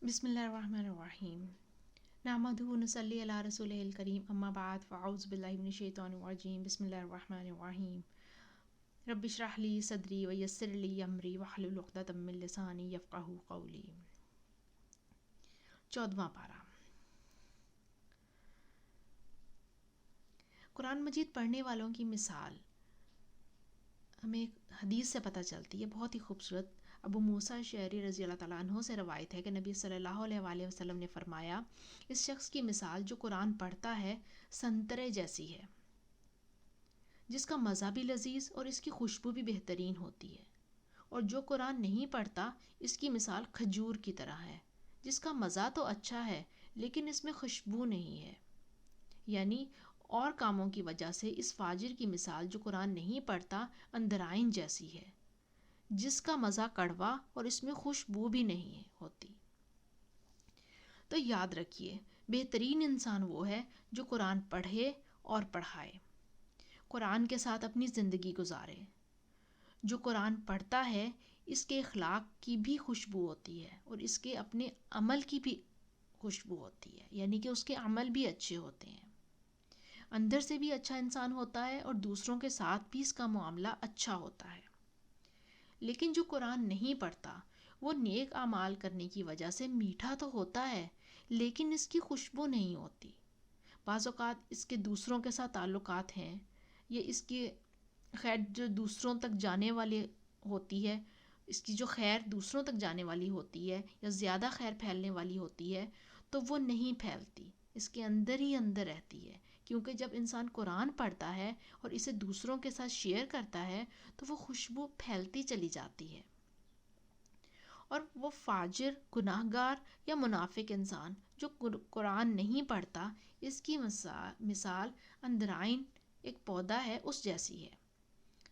بسم اللہ الرحمن الرحیم نحمدہ ونصلی علی رسولہ الکریم اما بعد فاعوذ باللہ من الشیطان الرجیم بسم اللہ الرحمن الرحیم رب اشرح لی صدری ویسر لی امری واحلل عقدۃ من لسانی یفقہوا قولی۔ 14واں پارہ۔ قرآن مجید پڑھنے والوں کی مثال ہمیں ایک حدیث سے پتہ چلتی ہے، بہت ہی خوبصورت۔ ابو موسیٰ اشعری رضی اللہ تعالیٰ عنہ سے روایت ہے کہ نبی صلی اللہ علیہ وآلہ وسلم نے فرمایا، اس شخص کی مثال جو قرآن پڑھتا ہے سنترے جیسی ہے، جس کا مزہ بھی لذیذ اور اس کی خوشبو بھی بہترین ہوتی ہے، اور جو قرآن نہیں پڑھتا اس کی مثال کھجور کی طرح ہے، جس کا مزہ تو اچھا ہے لیکن اس میں خوشبو نہیں ہے۔ یعنی اور کاموں کی وجہ سے اس فاجر کی مثال جو قرآن نہیں پڑھتا اندرائن جیسی ہے، جس کا مزہ کڑوا اور اس میں خوشبو بھی نہیں ہوتی۔ تو یاد رکھیے، بہترین انسان وہ ہے جو قرآن پڑھے اور پڑھائے، قرآن کے ساتھ اپنی زندگی گزارے۔ جو قرآن پڑھتا ہے اس کے اخلاق کی بھی خوشبو ہوتی ہے اور اس کے اپنے عمل کی بھی خوشبو ہوتی ہے، یعنی کہ اس کے عمل بھی اچھے ہوتے ہیں، اندر سے بھی اچھا انسان ہوتا ہے اور دوسروں کے ساتھ بھی اس کا معاملہ اچھا ہوتا ہے۔ لیکن جو قرآن نہیں پڑھتا وہ نیک اعمال کرنے کی وجہ سے میٹھا تو ہوتا ہے لیکن اس کی خوشبو نہیں ہوتی۔ بعض اوقات اس کے دوسروں کے ساتھ تعلقات ہیں، یا اس کی خیر جو دوسروں تک جانے والی ہوتی ہے، اس کی جو خیر دوسروں تک جانے والی ہوتی ہے یا زیادہ خیر پھیلنے والی ہوتی ہے تو وہ نہیں پھیلتی، اس کے اندر ہی اندر رہتی ہے، کیونکہ جب انسان قرآن پڑھتا ہے اور اسے دوسروں کے ساتھ شیئر کرتا ہے تو وہ خوشبو پھیلتی چلی جاتی ہے۔ اور وہ فاجر، گناہ گار یا منافق انسان جو قرآن نہیں پڑھتا، اس کی مثال اندرائن ایک پودا ہے اس جیسی ہے،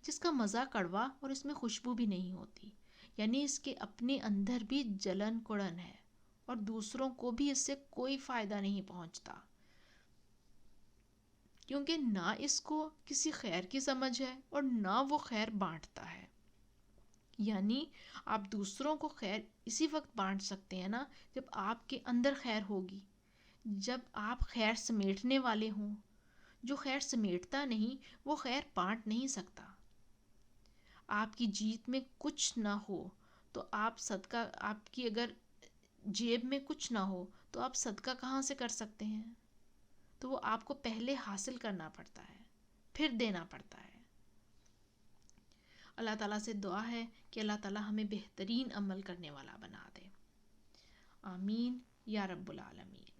جس کا مزہ کڑوا اور اس میں خوشبو بھی نہیں ہوتی، یعنی اس کے اپنے اندر بھی جلن کڑن ہے اور دوسروں کو بھی اس سے کوئی فائدہ نہیں پہنچتا، کیونکہ نہ اس کو کسی خیر کی سمجھ ہے اور نہ وہ خیر بانٹتا ہے۔ یعنی آپ دوسروں کو خیر اسی وقت بانٹ سکتے ہیں نا جب آپ کے اندر خیر ہوگی، جب آپ خیر سمیٹنے والے ہوں۔ جو خیر سمیٹتا نہیں وہ خیر بانٹ نہیں سکتا۔ آپ کی جیت میں کچھ نہ ہو تو آپ صدقہ، آپ کی اگر جیب میں کچھ نہ ہو تو آپ صدقہ کہاں سے کر سکتے ہیں؟ تو وہ آپ کو پہلے حاصل کرنا پڑتا ہے، پھر دینا پڑتا ہے۔ اللہ تعالیٰ سے دعا ہے کہ اللہ تعالیٰ ہمیں بہترین عمل کرنے والا بنا دے، آمین یا رب العالمین۔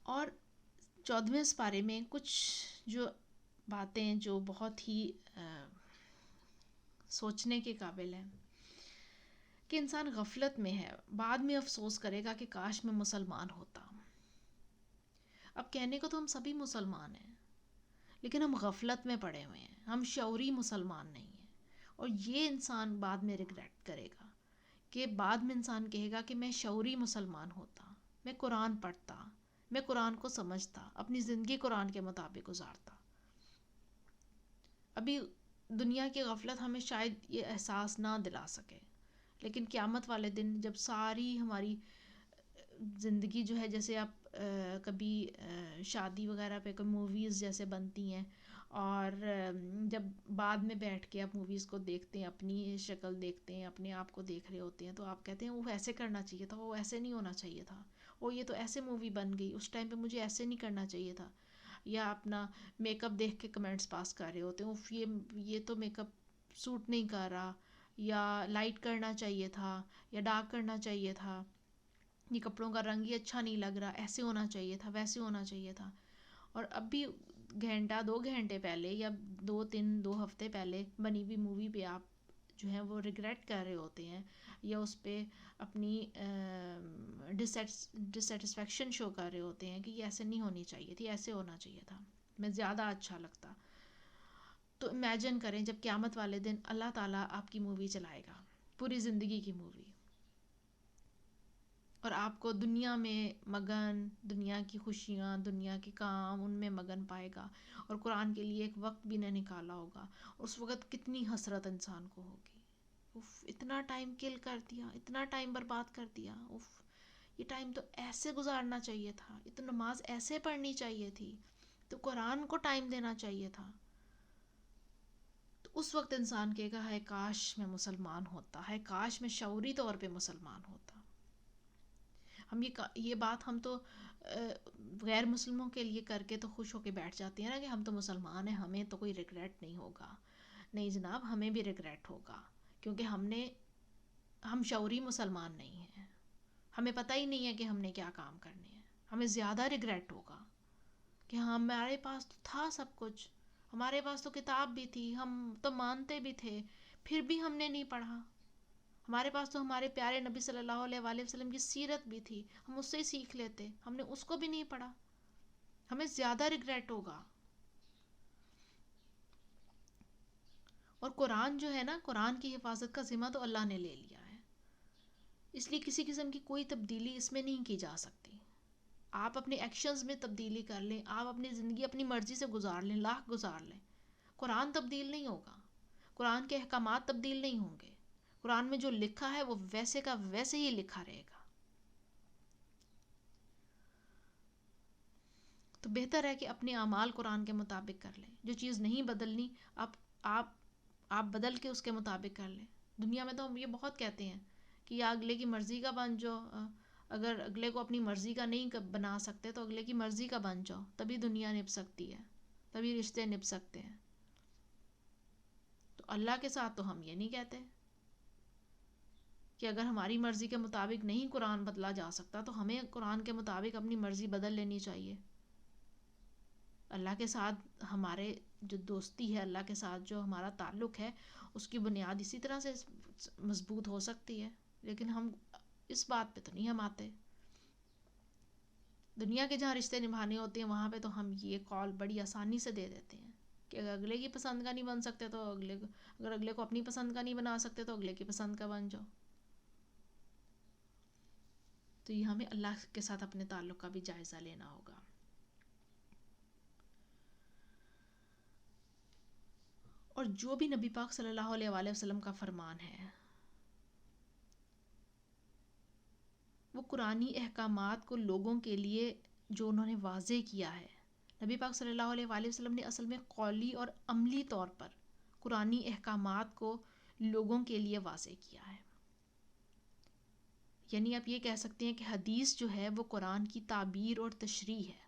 اور 14ویں پارے میں کچھ جو باتیں جو بہت ہی سوچنے کے قابل ہیں کہ انسان غفلت میں ہے، بعد میں افسوس کرے گا کہ کاش میں مسلمان ہوتا۔ اب کہنے کو تو ہم سبھی مسلمان ہیں لیکن ہم غفلت میں پڑے ہوئے ہیں، ہم شعوری مسلمان نہیں ہیں، اور یہ انسان بعد میں ریگریٹ کرے گا کہ بعد میں انسان کہے گا کہ میں شعوری مسلمان ہوتا، میں قرآن پڑھتا، میں قرآن کو سمجھتا، اپنی زندگی قرآن کے مطابق گزارتا۔ ابھی دنیا کی غفلت ہمیں شاید یہ احساس نہ دلا سکے، لیکن قیامت والے دن جب ساری ہماری زندگی جو ہے، جیسے آپ کبھی شادی وغیرہ پہ کوئی موویز جیسے بنتی ہیں اور جب بعد میں بیٹھ کے آپ موویز کو دیکھتے ہیں، اپنی شکل دیکھتے ہیں، اپنے آپ کو دیکھ رہے ہوتے ہیں، تو آپ کہتے ہیں وہ ایسے کرنا چاہیے تھا، وہ ایسے نہیں ہونا چاہیے تھا، وہ یہ تو ایسے مووی بن گئی، اس ٹائم پہ مجھے ایسے نہیں کرنا چاہیے تھا۔ یا اپنا میک اپ دیکھ کے کمنٹس پاس کر رہے ہوتے ہیں، اف یہ تو میک اپ سوٹ نہیں کر رہا، یا لائٹ کرنا چاہیے تھا یا ڈارک کرنا چاہیے تھا، یہ کپڑوں کا رنگ ہی اچھا نہیں لگ رہا، ایسے ہونا چاہیے تھا، ویسے ہونا چاہیے تھا۔ اور اب بھی گھنٹہ 2 گھنٹے پہلے یا 2 ہفتے پہلے بنی ہوئی مووی پہ آپ جو ہے وہ ریگریٹ کر رہے ہوتے ہیں، یا اس پہ اپنی ڈسسیٹسفیکشن شو کر رہے ہوتے ہیں کہ یہ ایسے نہیں ہونی چاہیے تھی، ایسے ہونا چاہیے تھا، میں زیادہ اچھا لگتا۔ تو امیجن کریں جب قیامت والے دن اللہ تعالیٰ آپ کی مووی چلائے گا، پوری زندگی کی مووی، اور آپ کو دنیا میں مگن، دنیا کی خوشیاں، دنیا کے کام، ان میں مگن پائے گا، اور قرآن کے لیے ایک وقت بھی نہ نکالا ہوگا. اس وقت کتنی حسرت انسان کو ہوگی. اتنا ٹائم کل کر دیا، اتنا ٹائم برباد کر دیا. یہ ٹائم تو ایسے گزارنا چاہیے تھا، یہ تو نماز ایسے پڑھنی چاہیے تھی، تو قرآن کو ٹائم دینا چاہیے تھا. تو اس وقت انسان کہے گا ہے کاش میں مسلمان ہوتا، ہے کاش میں شعوری طور پہ مسلمان ہوتا. ہم یہ بات ہم تو غیر مسلموں کے لیے کر کے تو خوش ہو کے بیٹھ جاتے ہیں نا کہ ہم تو مسلمان ہیں، ہمیں تو کوئی ریگریٹ نہیں ہوگا. نہیں جناب، ہمیں بھی ریگریٹ ہوگا، کیونکہ ہم شعوری مسلمان نہیں ہیں. ہمیں پتہ ہی نہیں ہے کہ ہم نے کیا کام کرنے ہیں. ہمیں زیادہ ریگریٹ ہوگا کہ ہمارے پاس تو تھا سب کچھ، ہمارے پاس تو کتاب بھی تھی، ہم تو مانتے بھی تھے، پھر بھی ہم نے نہیں پڑھا. ہمارے پاس تو ہمارے پیارے نبی صلی اللہ علیہ وآلہ وسلم کی سیرت بھی تھی، ہم اس سے ہی سیکھ لیتے، ہم نے اس کو بھی نہیں پڑھا. ہمیں زیادہ ریگریٹ ہوگا. اور قرآن جو ہے نا، قرآن کی حفاظت کا ذمہ تو اللہ نے لے لیا ہے، اس لیے کسی قسم کی کوئی تبدیلی اس میں نہیں کی جا سکتی. آپ اپنے ایکشنز میں تبدیلی کر لیں، آپ اپنی زندگی اپنی مرضی سے گزار لیں، لاکھ گزار لیں، قرآن تبدیل نہیں ہوگا. قرآن کے احکامات تبدیل نہیں ہوں گے. قرآن میں جو لکھا ہے وہ ویسے کا ویسے ہی لکھا رہے گا. تو بہتر ہے کہ اپنے اعمال قرآن کے مطابق کر لیں. جو چیز نہیں بدلنی، آپ بدل کے اس کے مطابق کر لیں. دنیا میں تو ہم یہ بہت کہتے ہیں کہ یا اگلے کی مرضی کا بن جاؤ، اگر اگلے کو اپنی مرضی کا نہیں بنا سکتے تو اگلے کی مرضی کا بن جاؤ، تبھی دنیا نبھ سکتی ہے، تبھی رشتے نبھ سکتے ہیں. تو اللہ کے ساتھ تو ہم یہ نہیں کہتے کہ اگر ہماری مرضی کے مطابق نہیں قرآن بدلا جا سکتا تو ہمیں قرآن کے مطابق اپنی مرضی بدل لینی چاہیے. اللہ کے ساتھ ہمارے جو دوستی ہے، اللہ کے ساتھ جو ہمارا تعلق ہے، اس کی بنیاد اسی طرح سے مضبوط ہو سکتی ہے. لیکن ہم اس بات پہ تو نہیں ہم آتے. دنیا کے جہاں رشتے نبھانے ہوتے ہیں وہاں پہ تو ہم یہ کال بڑی آسانی سے دے دیتے ہیں کہ اگر اگلے کی پسند کا نہیں بن سکتے تو اگر اگلے کو اپنی پسند کا نہیں بنا سکتے تو اگلے کی پسند کا بن جاؤ. تو یہ ہمیں اللہ کے ساتھ اپنے تعلق کا بھی جائزہ لینا ہوگا. اور جو بھی نبی پاک صلی اللہ علیہ وآلہ وسلم کا فرمان ہے، وہ قرآنی احکامات کو لوگوں کے لیے جو انہوں نے واضح کیا ہے، نبی پاک صلی اللہ علیہ وآلہ وسلم نے اصل میں قولی اور عملی طور پر قرآنی احکامات کو لوگوں کے لیے واضح کیا ہے. یعنی آپ یہ کہہ سکتے ہیں کہ حدیث جو ہے وہ قرآن کی تعبیر اور تشریح ہے،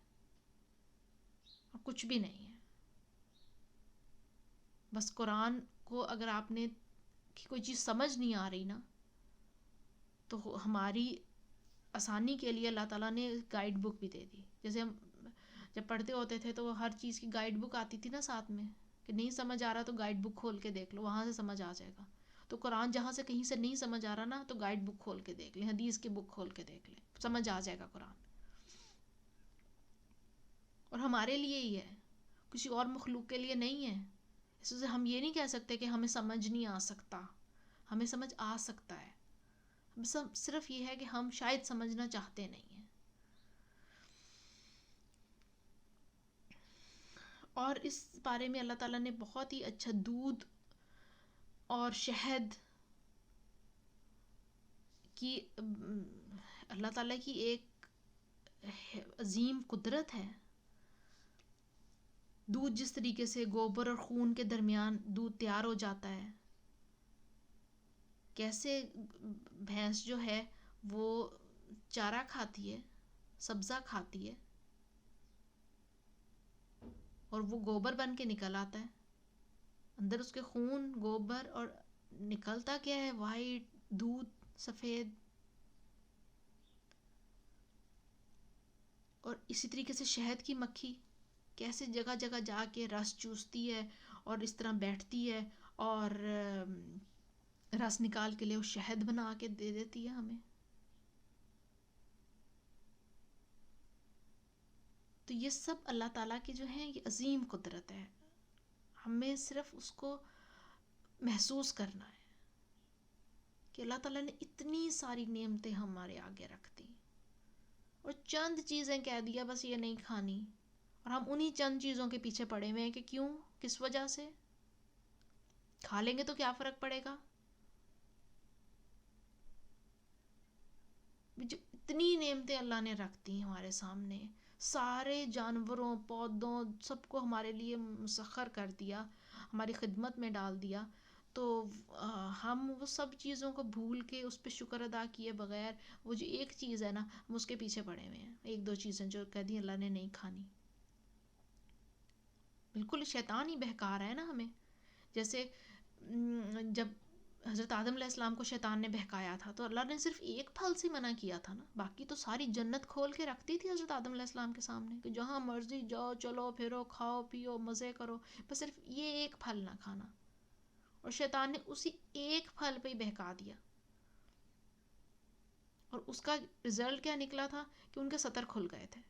اور کچھ بھی نہیں ہے. بس قرآن کو اگر آپ نے کوئی چیز سمجھ نہیں آ رہی نا، تو ہماری آسانی کے لیے اللہ تعالیٰ نے گائیڈ بک بھی دے دی. جیسے ہم جب پڑھتے ہوتے تھے تو ہر چیز کی گائیڈ بک آتی تھی نا ساتھ میں، کہ نہیں سمجھ آ رہا تو گائیڈ بک کھول کے دیکھ لو، وہاں سے سمجھ آ جائے گا. تو قرآن جہاں سے کہیں سے نہیں سمجھ آ رہا نا، تو گائیڈ بک کھول کے دیکھ لیں، حدیث کی بک کھول کے دیکھ لیں، سمجھ آ جائے گا قرآن. اور ہمارے لیے ہی ہے، کسی اور مخلوق کے لیے نہیں ہے. اس سے ہم یہ نہیں کہہ سکتے کہ ہمیں سمجھ نہیں آ سکتا، ہمیں سمجھ آ سکتا ہے. صرف یہ ہے کہ ہم شاید سمجھنا چاہتے نہیں ہیں. اور اس بارے میں اللہ تعالیٰ نے بہت ہی اچھا دودھ اور شہد کی، اللہ تعالیٰ کی ایک عظیم قدرت ہے. دودھ جس طریقے سے گوبر اور خون کے درمیان دودھ تیار ہو جاتا ہے، کیسے بھینس جو ہے وہ چارہ کھاتی ہے، سبزہ کھاتی ہے، اور وہ گوبر بن کے نکل آتا ہے، اندر اس کے خون گوبر، اور نکلتا کیا ہے؟ وائٹ دودھ، سفید. اور اسی طریقے سے شہد کی مکھی کیسے جگہ جگہ جا کے رس چوستی ہے اور اس طرح بیٹھتی ہے اور رس نکال کے لیے وہ شہد بنا کے دے دیتی ہے ہمیں. تو یہ سب اللہ تعالیٰ کی جو ہے یہ عظیم قدرت ہے. ہمیں صرف اس کو محسوس کرنا ہے کہ اللہ تعالیٰ نے اتنی ساری نعمتیں ہمارے آگے رکھ دی اور چند چیزیں کہہ دیا بس یہ نہیں کھانی، اور ہم انہی چند چیزوں کے پیچھے پڑے ہوئے ہیں کہ کیوں، کس وجہ سے، کھا لیں گے تو کیا فرق پڑے گا. جو اتنی نعمتیں اللہ نے رکھ دی ہمارے سامنے، سارے جانوروں پودوں سب کو ہمارے لیے مسخر کر دیا، ہماری خدمت میں ڈال دیا، تو ہم وہ سب چیزوں کو بھول کے اس پہ شکر ادا کیے بغیر وہ جو ایک چیز ہے نا ہم اس کے پیچھے پڑے ہوئے ہیں، ایک دو چیزیں جو کہہ دی اللہ نے نہیں کھانی. بالکل شیطان ہی بہکا رہا ہے نا ہمیں. جیسے جب حضرت آدم علیہ السلام کو شیطان نے بہکایا تھا تو اللہ نے صرف ایک پھل سے منع کیا تھا نا، باقی تو ساری جنت کھول کے رکھتی تھی حضرت آدم علیہ السلام کے سامنے کہ جہاں مرضی جاؤ، چلو پھرو، کھاؤ پیو، مزے کرو، بس صرف یہ ایک پھل نہ کھانا. اور شیطان نے اسی ایک پھل پہ ہی بہکا دیا، اور اس کا رزلٹ کیا نکلا تھا کہ ان کے ستر کھل گئے تھے.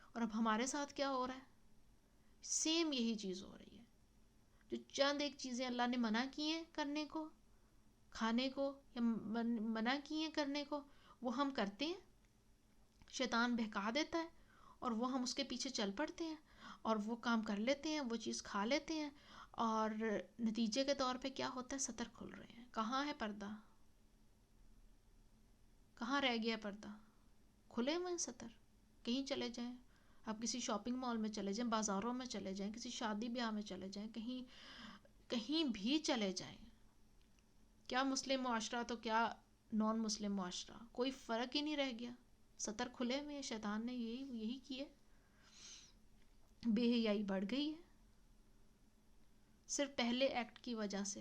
اور اب ہمارے ساتھ کیا ہو رہا ہے؟ سیم یہی چیز ہو رہی ہے. جو چند ایک چیزیں اللہ نے منع کی ہیں کرنے کو، کھانے کو، یا منع کی ہیں کرنے کو، وہ ہم کرتے ہیں، شیطان بہکا دیتا ہے اور وہ ہم اس کے پیچھے چل پڑتے ہیں اور وہ کام کر لیتے ہیں، وہ چیز کھا لیتے ہیں، اور نتیجے کے طور پہ کیا ہوتا ہے؟ ستر کھل رہے ہیں. کہاں ہے پردہ؟ کہاں رہ گیا پردہ؟ کھلے ہوئے ہیں ستر. کہیں چلے جائیں، آپ کسی شاپنگ مال میں چلے جائیں، بازاروں میں چلے جائیں، کسی شادی بیاہ میں چلے جائیں، کہیں بھی چلے جائیں، کیا مسلم معاشرہ تو کیا نان مسلم معاشرہ، کوئی فرق ہی نہیں رہ گیا. ستر کھلے ہوئے ہیں. شیطان نے یہی کیے. بے حیائی بڑھ گئی ہے صرف پہلے ایکٹ کی وجہ سے.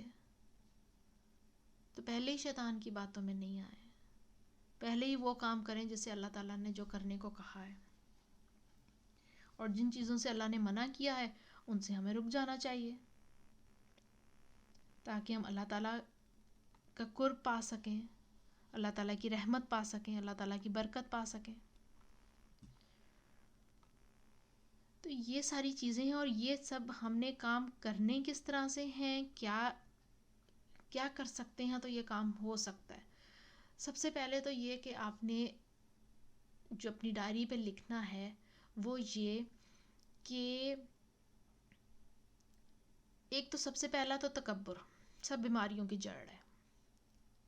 تو پہلے ہی شیطان کی باتوں میں نہیں آئے، پہلے ہی وہ کام کریں جسے اللہ تعالیٰ نے جو کرنے کو کہا ہے، اور جن چیزوں سے اللہ نے منع کیا ہے ان سے ہمیں رک جانا چاہیے تاکہ ہم اللہ تعالیٰ کا قرب پا سکیں، اللہ تعالیٰ کی رحمت پا سکیں، اللہ تعالیٰ کی برکت پا سکیں. تو یہ ساری چیزیں ہیں، اور یہ سب ہم نے کام کرنے کس طرح سے ہیں، کیا کر سکتے ہیں تو یہ کام ہو سکتا ہے. سب سے پہلے تو یہ کہ آپ نے جو اپنی ڈائری پہ لکھنا ہے وہ یہ کہ ایک تو سب سے پہلا تو تکبر سب بیماریوں کی جڑ ہے.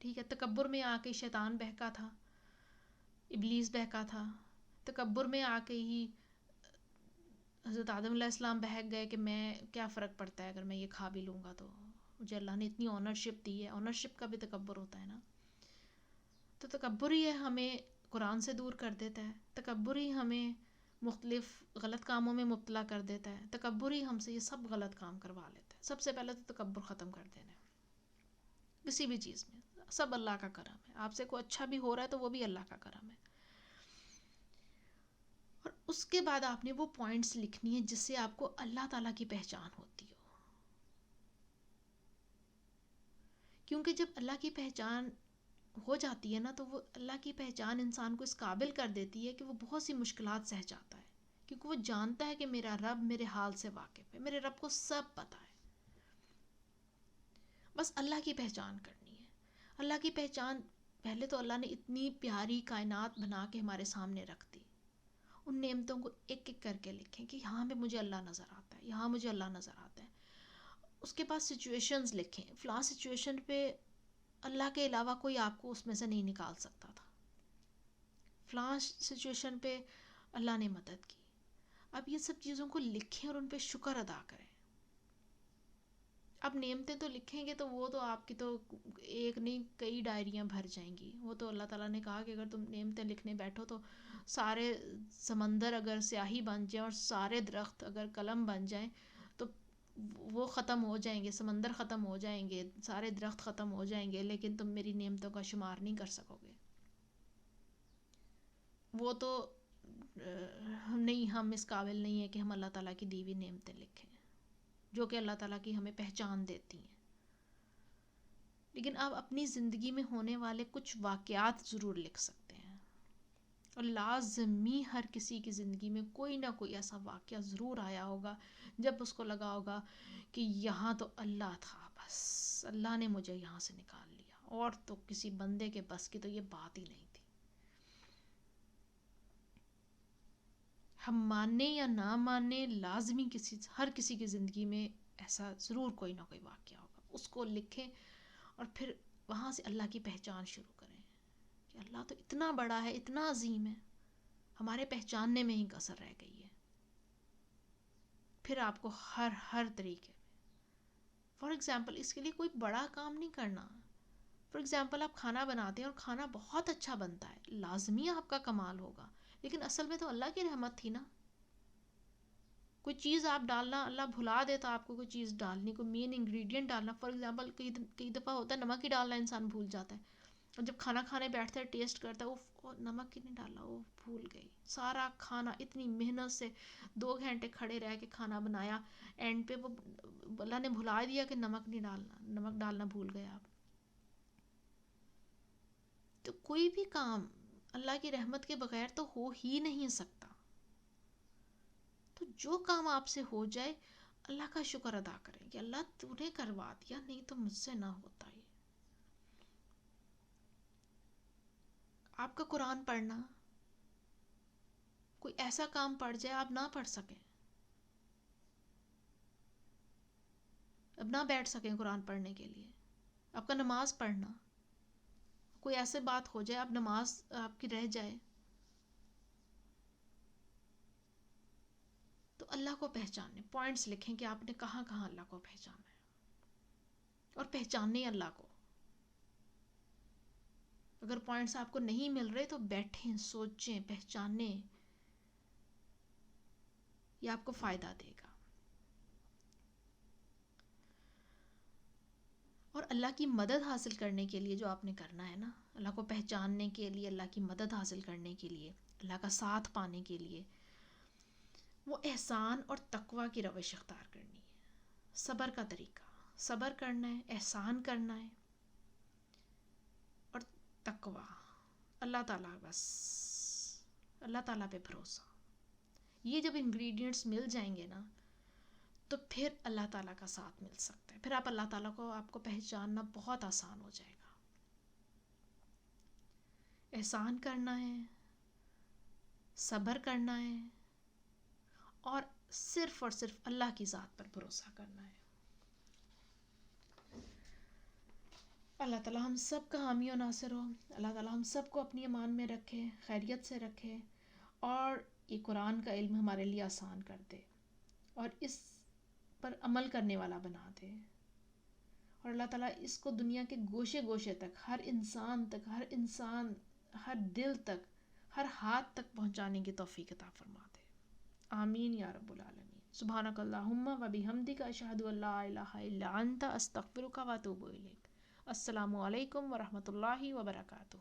ٹھیک ہے، تکبر میں آ کے شیطان بہکا تھا، ابلیس بہکا تھا. تکبر میں آ کے ہی حضرت آدم علیہ السلام بہک گئے کہ میں کیا فرق پڑتا ہے اگر میں یہ کھا بھی لوں گا تو، مجھے اللہ نے اتنی آنرشپ دی ہے. آنرشپ کا بھی تکبر ہوتا ہے نا. تو تکبر ہی ہے ہمیں قرآن سے دور کر دیتا ہے، تکبر ہی ہمیں مختلف غلط کاموں میں مبتلا کر دیتا ہے، تکبر ہی ہم سے یہ سب غلط کام کروا لیتا ہے. سب سے پہلے تو تکبر ختم کر دینا ہے کسی بھی چیز میں. سب اللہ کا کرم ہے. آپ سے کوئی اچھا بھی ہو رہا ہے تو وہ بھی اللہ کا کرم ہے. اور اس کے بعد آپ نے وہ پوائنٹس لکھنی ہے جس سے آپ کو اللہ تعالیٰ کی پہچان ہوتی ہو. کیونکہ جب اللہ کی پہچان ہو جاتی ہے نا تو وہ اللہ کی پہچان انسان کو اس قابل کر دیتی ہے کہ وہ بہت سی مشکلات سہ جاتا ہے، کیونکہ وہ جانتا ہے کہ میرا رب میرے حال سے واقف ہے، میرے رب کو سب پتہ ہے. بس اللہ کی پہچان کرنی ہے. اللہ کی پہچان پہلے تو اللہ نے اتنی پیاری کائنات بنا کے ہمارے سامنے رکھ دی. ان نعمتوں کو ایک ایک کر کے لکھیں کہ یہاں پہ مجھے اللہ نظر آتا ہے، یہاں مجھے اللہ نظر آتا ہے. اس کے بعد سچویشنز لکھیں، فلاں سچویشن پہ اللہ کے علاوہ کوئی آپ کو اس میں سے نہیں نکال سکتا تھا، فلاں سچویشن پہ اللہ نے مدد کی. اب یہ سب چیزوں کو لکھیں اور ان پہ شکر ادا کریں. اب نعمتیں تو لکھیں گے تو وہ تو آپ کی تو ایک نہیں کئی ڈائریاں بھر جائیں گی. وہ تو اللہ تعالیٰ نے کہا کہ اگر تم نعمتیں لکھنے بیٹھو تو سارے سمندر اگر سیاہی بن جائیں اور سارے درخت اگر قلم بن جائیں تو وہ ختم ہو جائیں گے، سمندر ختم ہو جائیں گے، سارے درخت ختم ہو جائیں گے، لیکن تم میری نعمتوں کا شمار نہیں کر سکو گے. وہ تو نہیں، ہم اس قابل نہیں ہیں کہ ہم اللہ تعالیٰ کی دی ہوئی نعمتیں لکھیں جو کہ اللہ تعالیٰ کی ہمیں پہچان دیتی ہیں. لیکن آپ اپنی زندگی میں ہونے والے کچھ واقعات ضرور لکھ سکتے ہیں، اور لازمی ہر کسی کی زندگی میں کوئی نہ کوئی ایسا واقعہ ضرور آیا ہوگا جب اس کو لگا ہوگا کہ یہاں تو اللہ تھا، بس بس اللہ نے مجھے یہاں سے نکال لیا، اور تو کسی بندے کے بس کی تو یہ بات ہی نہیں تھی۔ ہم ماننے یا نہ ماننے، لازمی ہر کسی کی زندگی میں ایسا ضرور کوئی نہ کوئی واقعہ ہوگا، اس کو لکھیں اور پھر وہاں سے اللہ کی پہچان شروع کریں کہ اللہ تو اتنا بڑا ہے، اتنا عظیم ہے، ہمارے پہچاننے میں ہی کسر رہ گئی ہے۔ پھر آپ کو ہر طریقے میں، فار ایگزامپل اس کے لیے کوئی بڑا کام نہیں کرنا۔ فار ایگزامپل آپ کھانا بناتے ہیں اور کھانا بہت اچھا بنتا ہے، لازمی آپ کا کمال ہوگا، لیکن اصل میں تو اللہ کی رحمت تھی نا۔ کوئی چیز آپ ڈالنا، اللہ بھلا دیتا آپ کو کوئی چیز ڈالنی، کوئی مین انگریڈینٹ ڈالنا، فار ایگزامپل کئی دفعہ ہوتا ہے نمک ہی ڈالنا انسان بھول جاتا ہے، اور جب کھانا کھانے بیٹھتا ہے ٹیسٹ کرتا ہے، وہ نمک ہی نہیں ڈالا، وہ بھول گئی۔ سارا کھانا اتنی محنت سے 2 گھنٹے کھڑے رہ کے کھانا بنایا، اینڈ پہ وہ اللہ نے بھلا دیا کہ نمک نہیں ڈالنا، نمک ڈالنا بھول گئے آپ۔ تو کوئی بھی کام اللہ کی رحمت کے بغیر تو ہو ہی نہیں سکتا۔ تو جو کام آپ سے ہو جائے، اللہ کا شکر ادا کریں کہ اللہ تو نے کروا دیا، نہیں تو مجھ سے نہ ہوتا یہ۔ آپ کا قرآن پڑھنا، کوئی ایسا کام پڑ جائے آپ نہ پڑھ سکیں، اب نہ بیٹھ سکیں قرآن پڑھنے کے لیے، آپ کا نماز پڑھنا، کوئی ایسے بات ہو جائے اب نماز آپ کی رہ جائے، تو اللہ کو پہچاننے، پوائنٹس لکھیں کہ آپ نے کہاں کہاں اللہ کو پہچانا ہے، اور پہچاننے اللہ کو۔ اگر پوائنٹس آپ کو نہیں مل رہے تو بیٹھیں، سوچیں، پہچانیں، یہ آپ کو فائدہ دے گا۔ اور اللہ کی مدد حاصل کرنے کے لیے جو آپ نے کرنا ہے نا، اللہ کو پہچاننے کے لیے، اللہ کی مدد حاصل کرنے کے لیے، اللہ کا ساتھ پانے کے لیے، وہ احسان اور تقوی کی روش اختیار کرنی ہے، صبر کا طریقہ، صبر کرنا ہے، احسان کرنا ہے، اور تقوی، اللہ تعالیٰ، بس اللہ تعالیٰ پہ بھروسہ۔ یہ جب انگریڈینٹس مل جائیں گے نا، تو پھر اللہ تعالیٰ کا ساتھ مل سکتا ہے، پھر آپ اللہ تعالیٰ کو، آپ کو پہچاننا بہت آسان ہو جائے گا۔ احسان کرنا ہے، صبر کرنا ہے، اور صرف اللہ کی ذات پر بھروسہ کرنا ہے۔ اللہ تعالیٰ ہم سب کا حامی و ناصر ہو، اللہ تعالیٰ ہم سب کو اپنی امان میں رکھے، خیریت سے رکھے، اور یہ قرآن کا علم ہمارے لیے آسان کر دے، اور اس پر عمل کرنے والا بنا دے، اور اللہ تعالیٰ اس کو دنیا کے گوشے گوشے تک، ہر انسان، ہر دل تک، ہر ہاتھ تک پہنچانے کی توفیق عطا فرما دے۔ آمین یا رب العالمین۔ سبحانک اللہم و بحمدک، اشہد ان لا الہ الا انت، استغفرک و اتوب الیک۔ السلام علیکم ورحمۃ اللہ وبرکاتہ۔